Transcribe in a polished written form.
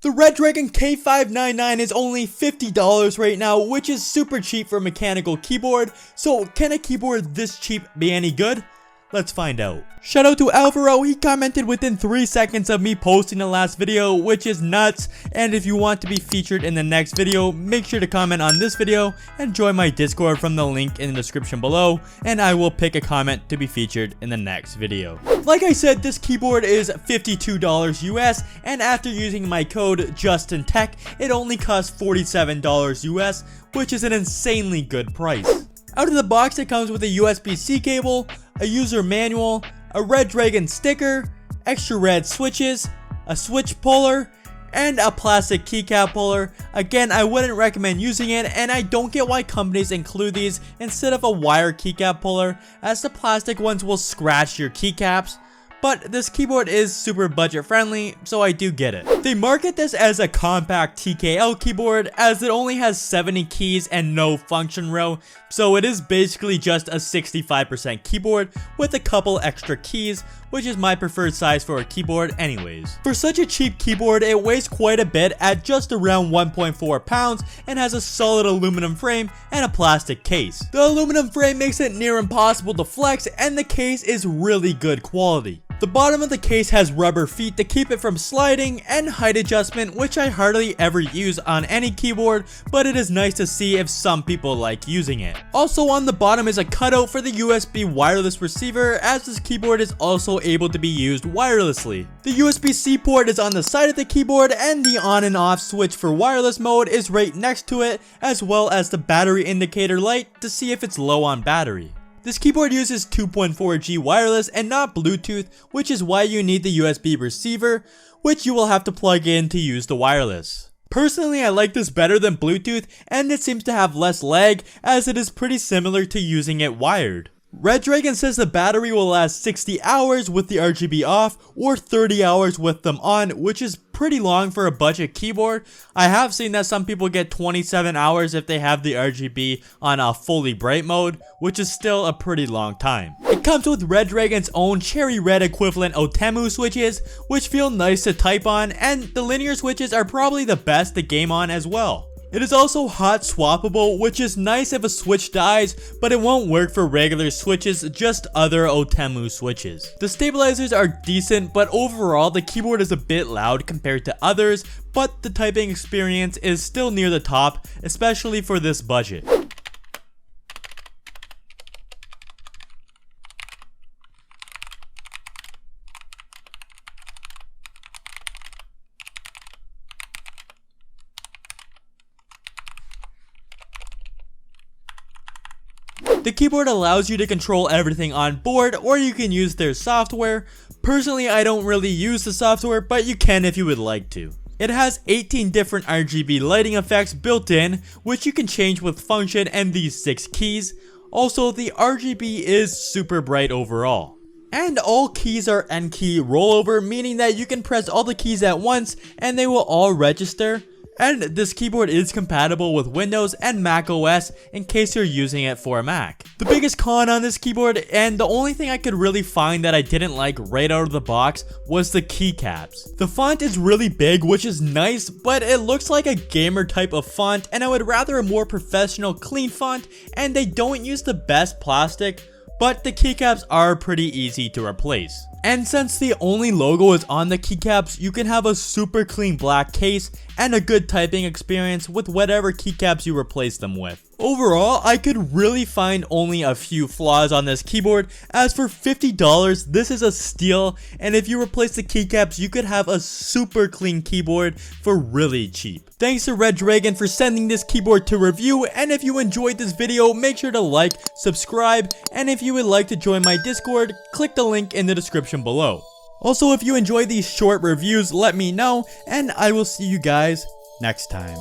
The Redragon K599 is only $50 right now, which is super cheap for a mechanical keyboard. So can a keyboard this cheap be any good? Let's find out. Shout out to Alvaro, he commented within 3 seconds of me posting the last video, which is nuts. And if you want to be featured in the next video, make sure to comment on this video and join my Discord from the link in the description below, and I will pick a comment to be featured in the next video. Like I said, this keyboard is $52 US, and after using my code JustinTech, it only costs $47 US, which is an insanely good price. Out of the box, it comes with a USB-C cable, a user manual, a Redragon sticker, extra red switches, a switch puller, and a plastic keycap puller. Again, I wouldn't recommend using it, and I don't get why companies include these instead of a wire keycap puller, as the plastic ones will scratch your keycaps. But this keyboard is super budget friendly, so I do get it. They market this as a compact TKL keyboard, as it only has 70 keys and no function row, so it is basically just a 65% keyboard with a couple extra keys, which is my preferred size for a keyboard anyways. For such a cheap keyboard, it weighs quite a bit at just around 1.4 pounds and has a solid aluminum frame and a plastic case. The aluminum frame makes it near impossible to flex, and the case is really good quality. The bottom of the case has rubber feet to keep it from sliding, and height adjustment, which I hardly ever use on any keyboard, but it is nice to see if some people like using it. Also on the bottom is a cutout for the USB wireless receiver, as this keyboard is also able to be used wirelessly. The USB-C port is on the side of the keyboard, and the on and off switch for wireless mode is right next to it, as well as the battery indicator light to see if it's low on battery. This keyboard uses 2.4G wireless and not Bluetooth, which is why you need the USB receiver, which you will have to plug in to use the wireless. Personally, I like this better than Bluetooth, and it seems to have less lag, as it is pretty similar to using it wired. Redragon says the battery will last 60 hours with the RGB off, or 30 hours with them on, which is pretty long for a budget keyboard. I have seen that some people get 27 hours if they have the RGB on a fully bright mode, which is still a pretty long time. It comes with Redragon's own cherry red equivalent Otemu switches, which feel nice to type on, and the linear switches are probably the best to game on as well. It is also hot swappable, which is nice if a switch dies, but it won't work for regular switches, just other Otemu switches. The stabilizers are decent, but overall the keyboard is a bit loud compared to others, but the typing experience is still near the top, especially for this budget. The keyboard allows you to control everything on board, or you can use their software. Personally, I don't really use the software, but you can if you would like to. It has 18 different RGB lighting effects built in, which you can change with function and these 6 keys. Also, the RGB is super bright overall. And all keys are N-key rollover, meaning that you can press all the keys at once and they will all register. And this keyboard is compatible with Windows and Mac OS in case you're using it for Mac. The biggest con on this keyboard, and the only thing I could really find that I didn't like right out of the box, was the keycaps. The font is really big, which is nice, but it looks like a gamer type of font, and I would rather a more professional clean font, and they don't use the best plastic, but the keycaps are pretty easy to replace. And since the only logo is on the keycaps, you can have a super clean black case and a good typing experience with whatever keycaps you replace them with. Overall, I could really find only a few flaws on this keyboard. As for $50, this is a steal, and if you replace the keycaps, you could have a super clean keyboard for really cheap. Thanks to Redragon for sending this keyboard to review, and if you enjoyed this video, make sure to like, subscribe, and if you would like to join my Discord, click the link in the description below. Also, if you enjoy these short reviews, let me know, and I will see you guys next time.